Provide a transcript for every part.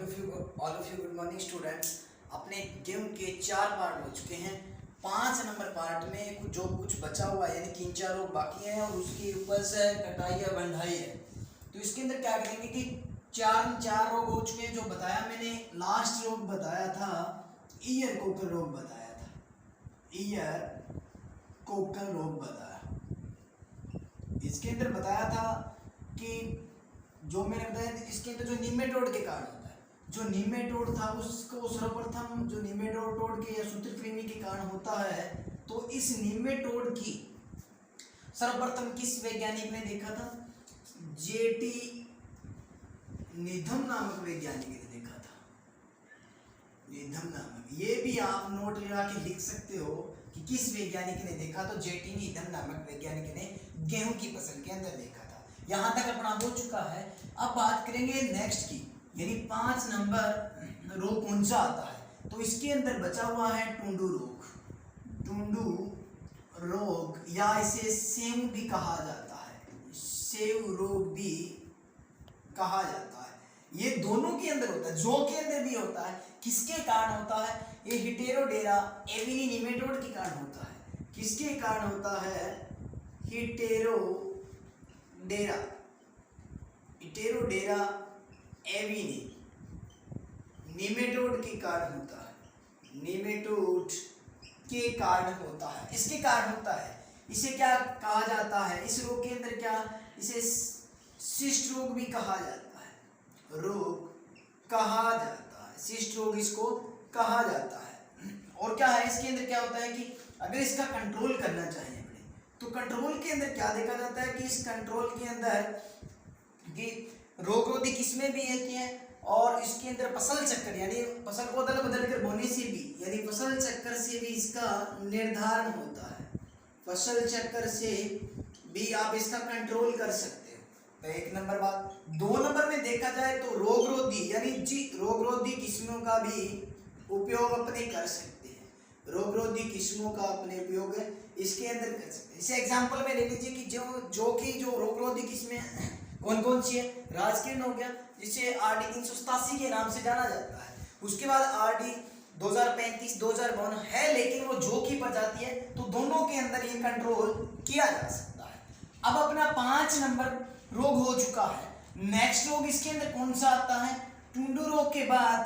All of you good morning students. अपने game के 4 part हो चुके हैं। 5 नंबर पार्ट में जो कुछ बचा हुआ है यानी 3-4 रोग बाकी हैं और उसके ऊपर से कटाई या बंधाई है। तो इसके अंदर क्या करेंगे कि चार रोग हो चुके हैं। जो बताया मैंने लास्ट रोग बताया था ईयर कोकर रोग बताया था, ईयर कोकर रोग बताया। इसके अंदर बताया था कि जो मैंने बताया इसके अंदर जो निमेटोड के कारण होता है, जो निमेटोड था उसको सर्वप्रथम जो निमेटोड के या सूत्रकृमि के कारण होता है, तो इस निमेटोड की सर्वप्रथम किस वैज्ञानिक ने देखा था? जेटी निधम नामक वैज्ञानिक ने देखा था। निधम नामक, ये भी आप नोट लगा के लिख सकते हो कि किस वैज्ञानिक ने देखा। तो जेटी निधम नामक वैज्ञानिक ने गेहूं की फसल के अंदर देखा था। यहाँ तक अपना हो चुका है। अब बात करेंगे नेक्स्ट की, यानी 5 नंबर रोग कौन सा आता है। तो इसके अंदर बचा हुआ है टुंडू रोग। टुंडू रोग या इसे सेव भी कहा जाता है, सेव रोग भी कहा जाता है। ये दोनों के अंदर होता है, जो के अंदर भी होता है। किसके कारण होता है? ये हिटेरोडेरा एविनी निमेटोड के कारण होता है। किसके कारण होता है? हिटेरोडेरा एविनी निमेटोड के कारण होता है। निमेटोड के कारण होता है, इसके कारण होता है। इसे क्या कहा जाता है? इस रोग के अंदर क्या, इसे सिस्ट रोग भी कहा जाता है। रोग कहा जाता है, सिस्ट रोग इसको कहा जाता है। और क्या है इसके अंदर क्या होता है कि अगर इसका कंट्रोल करना चाहिए अपने, तो कंट्रोल के अंदर क्या देखा जाता है कि इस कंट्रोल के अंदर कि रोगरोधी किस्में भी होती हैं और इसके अंदर फसल चक्कर यानी फसल को अदल बदल कर बोने से भी यानी फसल चक्कर से भी इसका निर्धारण होता है। फसल चक्कर से भी आप इसका कंट्रोल कर सकते हो। तो 1 नंबर बात। 2 नंबर में देखा जाए तो रोगरोधी यानी रोगरोधी किस्मों का भी उपयोग अपने कर सकते हैं। रोगरोधी किस्मों का अपने उपयोग इसके अंदर कर सकते हैं। इसे एग्जांपल में ले लीजिए कि जो रोगरोधी किस्में कौन कौन सी है। राजकिरण हो गया, जिसे आरडी 387 के नाम से जाना जाता है। उसके बाद आरडी 2035 2052 है, लेकिन वो जो की प्रजाति है, तो दोनों के अंदर ये कंट्रोल किया जा सकता है। अब अपना 5 नंबर रोग हो चुका है। नेक्स्ट रोग इसके अंदर कौन सा आता है? टुंडू रोग के बाद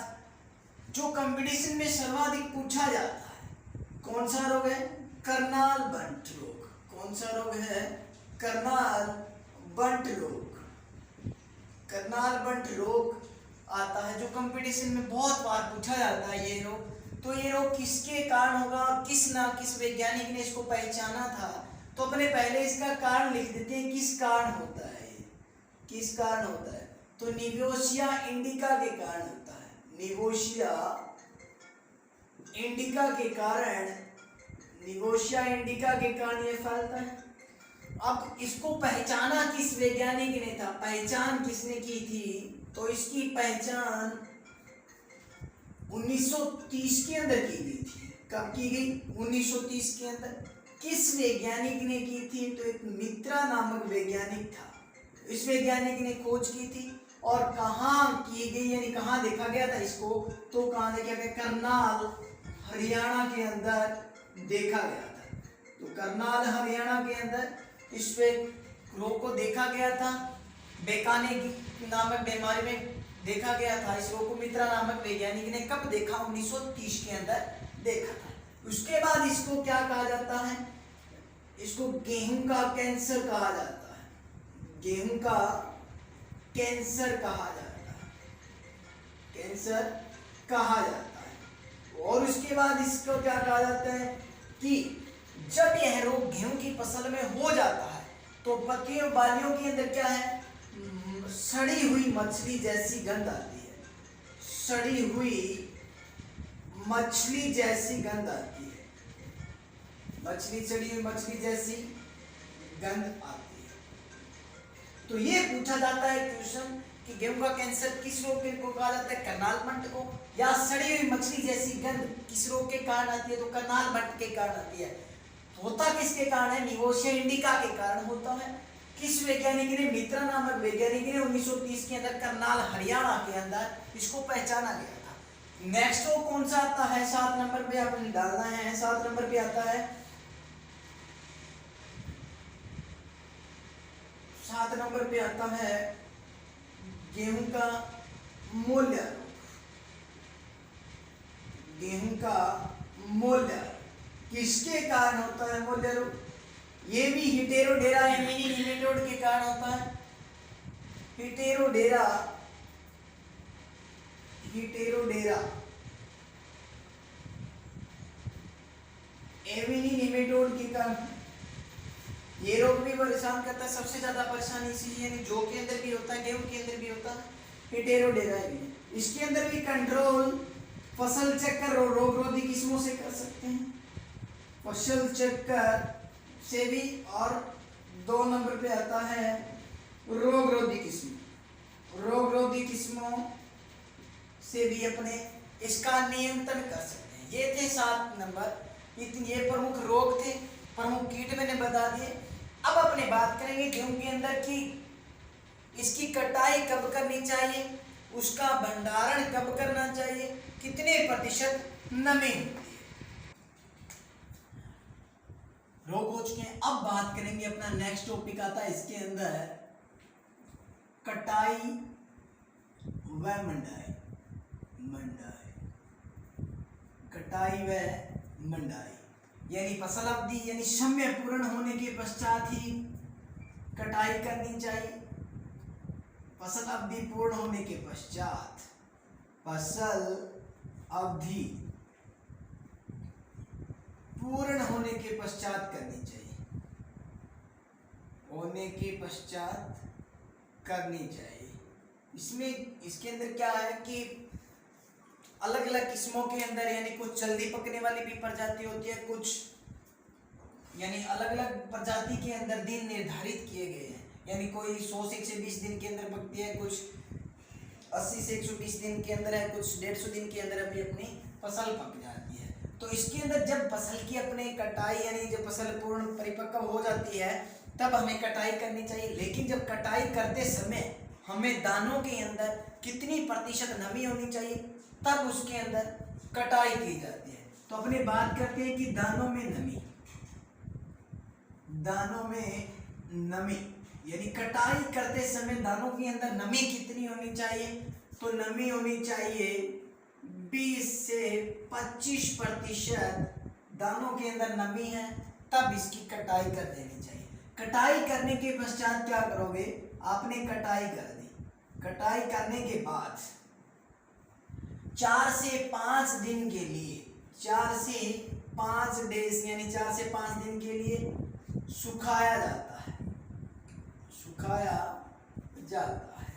जो कंपटीशन में सर्वाधिक पूछा जाता है, कौन सा रोग है? कर्नाल बंट रोग। कौन सा रोग है? कर्नाल बंट रोग। कर्नाल बंट रोग आता है जो कंपटीशन में बहुत बार पूछा जाता है ये रोग। तो ये रोग किसके कारण होगा और किस वैज्ञानिक ने इसको पहचाना था? तो अपने पहले इसका कारण लिख देते हैं, किस कारण होता है ये, किस कारण होता है? तो निवोशिया इंडिका के कारण होता है। निवोशिया इंडिका के कारण, निवोशिया इंडिका के कारण ये फैलता है। अब इसको पहचाना किस वैज्ञानिक ने था? पहचान किसने की थी? तो इसकी पहचान 1930 के अंदर की गई थी। कब की गई? 1930 के अंदर। किस वैज्ञानिक ने की थी? तो एक मित्रा नामक वैज्ञानिक था। इस वैज्ञानिक ने खोज की थी और कहाँ की गई यानी कहाँ देखा गया था इसको? तो कहाँ देखा गया? करनाल हरियाणा के अंदर देखा गया था। तो करनाल हरियाणा के अंदर इस रोग को देखा गया था। बेकाने नामक बीमारी में देखा गया था। इस रोग को मित्रा नामक वैज्ञानिक ने कब देखा? 1930 के अंदर देखा था। उसके बाद इसको क्या कहा जाता है? इसको गेहूं का कैंसर कहा जाता है। गेहूं का कैंसर कहा जाता है, कैंसर कहा जाता है। और उसके बाद इसको क्या कहा जाता है कि जब यह रोग गेहूं की फसल में हो जाता है, तो पत्तियों बालियों के अंदर क्या है? सड़ी हुई मछली जैसी गंध आती है। सड़ी हुई मछली जैसी गंध आती है। सड़ी हुई मछली जैसी गंध आती है। तो ये पूछा जाता है क्वेश्चन कि गेहूं का कैंसर किस रोग को कहा जाता है? करनाल बंट को। या सड़ी हुई मछली जैसी गंध किस रोग के कारण आती है? तो करनाल बंट के कारण आती है। होता किसके कारण है? निवोशिया इंडिका के कारण होता है। किस वैज्ञानिक ने, मित्रा नामक वैज्ञानिक ने 1930 के अंदर करनाल हरियाणा के अंदर इसको पहचाना गया था। नेक्स्ट वो कौन सा आता है, 7 नंबर पे आपने डालना है। 7 नंबर पे आता है, 7 नंबर पे आता है गेहूं का मूल्य। गेहूं का मूल्य किसके कारण होता है मूल्य रूप? ये भी हेटेरोडेरा एमिनी निमेटोड के कारण होता है। हेटेरोडेरा एमिनी निमेटोड के कारण ये रोग भी परेशान करता है। सबसे ज्यादा परेशानी इसी यानी जौ के अंदर भी होता है, गेहूं के अंदर भी होता है हेटेरोडेरा एमिनी। इसके अंदर भी कंट्रोल फसल चक्कर और रोग रोधी किस्मों से कर सकते हैं, फसल चक्कर से भी। और 2 नंबर पे आता है रोग रोधी किस्म। रोग रोधी किस्मों से भी अपने इसका नियंत्रण कर सकते हैं। ये थे 7 नंबर, ये प्रमुख रोग थे, प्रमुख कीट मैंने बता दिए। अब अपने बात करेंगे गेहूं के अंदर की इसकी कटाई कब करनी चाहिए, उसका भंडारण कब करना चाहिए, कितने प्रतिशत नमी होती है। रोग हो चुके हैं। अब बात करेंगे अपना नेक्स्ट टॉपिक आता है इसके अंदर कटाई व मंडाई। कटाई व मंडाई यानी फसल अवधि यानी समय पूर्ण होने के पश्चात ही कटाई करनी चाहिए। फसल अवधि पूर्ण होने के पश्चात, फसल अवधि पूर्ण होने के पश्चात करनी चाहिए, होने के पश्चात करनी चाहिए। इसमें इसके अंदर क्या है कि अलग अलग किस्मों के अंदर यानी कुछ जल्दी पकने वाली भी प्रजाति होती है, कुछ यानी अलग अलग प्रजाति के अंदर दिन निर्धारित किए गए हैं। यानी कोई 100 से 120 दिन के अंदर पकती है, कुछ 80 से 120 दिन के अंदर है, कुछ 150 दिन के अंदर अभी अपनी फसल पक जाती है। तो इसके अंदर जब फसल की अपने कटाई यानी जब फसल पूर्ण परिपक्व हो जाती है तब हमें कटाई करनी चाहिए। लेकिन जब कटाई करते समय हमें दानों के अंदर कितनी प्रतिशत नमी होनी चाहिए तब उसके अंदर कटाई की जाती है। तो अपने बात करते हैं कि दानों में नमी, दानों में नमी यानी कटाई करते समय दानों के अंदर नमी कितनी होनी चाहिए? तो नमी होनी चाहिए 20 से 25% दानों के अंदर नमी है तब इसकी कटाई कर देनी चाहिए। कटाई करने के पश्चात क्या करोगे? आपने कटाई कर दी, कटाई करने के बाद 4 से 5 दिन के लिए, 4 से 5 डेज यानी 4 से 5 दिन के लिए सुखाया जाता है, सुखाया जाता है,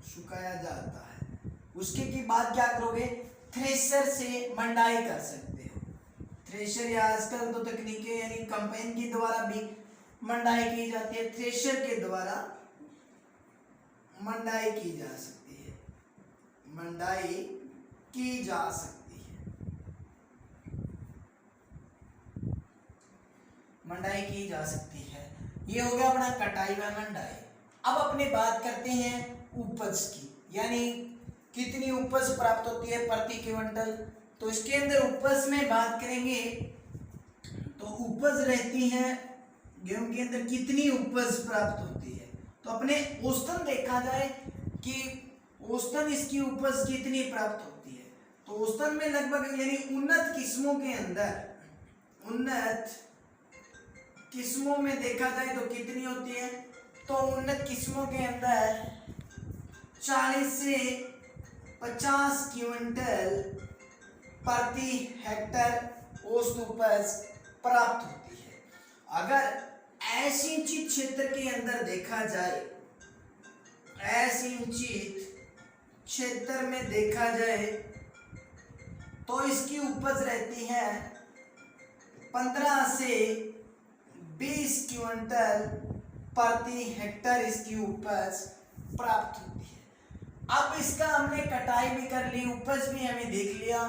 सुखाया जाता है। उसके के बाद क्या करोगे? थ्रेशर से मंडाई कर सकते हो। थ्रेशर या आजकल तो तकनीकें यानी कंपेन के द्वारा भी मंडाई की जाती है, थ्रेशर के द्वारा मंडाई की जा सकती है, मंडाई की जा सकती है, मंडाई की जा सकती है। ये हो गया अपना कटाई व मंडाई। अब अपने बात करते हैं उपज की, यानी कितनी उपज प्राप्त होती है प्रति क्विंटल। तो इसके अंदर उपज में बात करेंगे तो उपज रहती है गेहूं के अंदर कितनी उपज प्राप्त होती है। तो अपने औसतन देखा जाए कि औसतन इसकी उपज कितनी प्राप्त होती है। तो औसतन में लगभग यानी उन्नत किस्मों के अंदर, उन्नत किस्मों में देखा जाए तो कितनी होती है? तो उन्नत किस्मों के अंदर 40 से 50 क्विंटल प्रति हेक्टर औसत उपज प्राप्त होती है। अगर असिंचित क्षेत्र के अंदर देखा जाए, असिंचित क्षेत्र में देखा जाए तो इसकी उपज रहती है 15 से 20 क्विंटल प्रति हेक्टर इसकी उपज प्राप्त होती है। अब इसका हमने कटाई भी कर ली, उपज भी हमें देख लिया।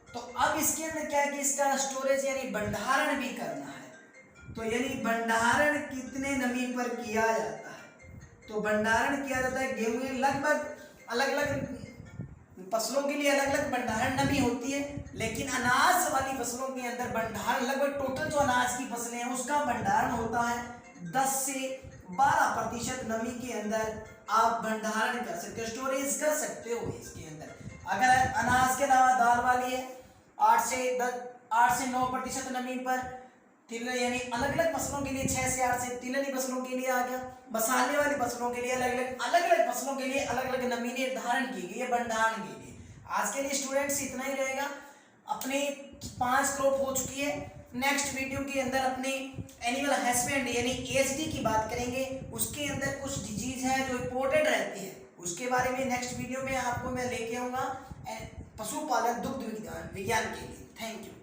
तो अब इसके अंदर क्या है कि इसका स्टोरेज यानी भंडारण भी करना है। तो यानी भंडारण कितने नमी पर किया जाता है? तो भंडारण किया जाता है गेहूं में लगभग अलग अलग फसलों के लिए अलग अलग भंडारण नमी होती है, लेकिन अनाज वाली फसलों के अंदर भंडारण लगभग टोटल जो अनाज की फसलें हैं उसका भंडारण होता है 10 से 12% नमी के अंदर आप भंडारण कर सकते हो, स्टोरेज कर सकते हो इसके अंदर। अगर अनाज के अलावा दाल वाली है 8 से 9% नमी पर, तिल यानी अलग अलग फसलों के लिए 6 से 8 से, तिलहनी फसलों के लिए आ गया, मसाले वाली फसलों के लिए अलग अलग फसलों के लिए अलग अलग नमी निर्धारण की गई है भंडारण के लिए। आज के लिए स्टूडेंट्स इतना ही रहेगा। अपने 5 क्रॉप हो चुकी है। नेक्स्ट वीडियो के अंदर अपने एनिमल हस्बेंड यानी एएचडी की बात करेंगे, उसके अंदर कुछ डिजीज है जो इंपॉर्टेंट रहती है, उसके बारे में नेक्स्ट वीडियो में आपको मैं लेके आऊंगा पशुपालन दुग्ध विज्ञान के लिए। Thank you.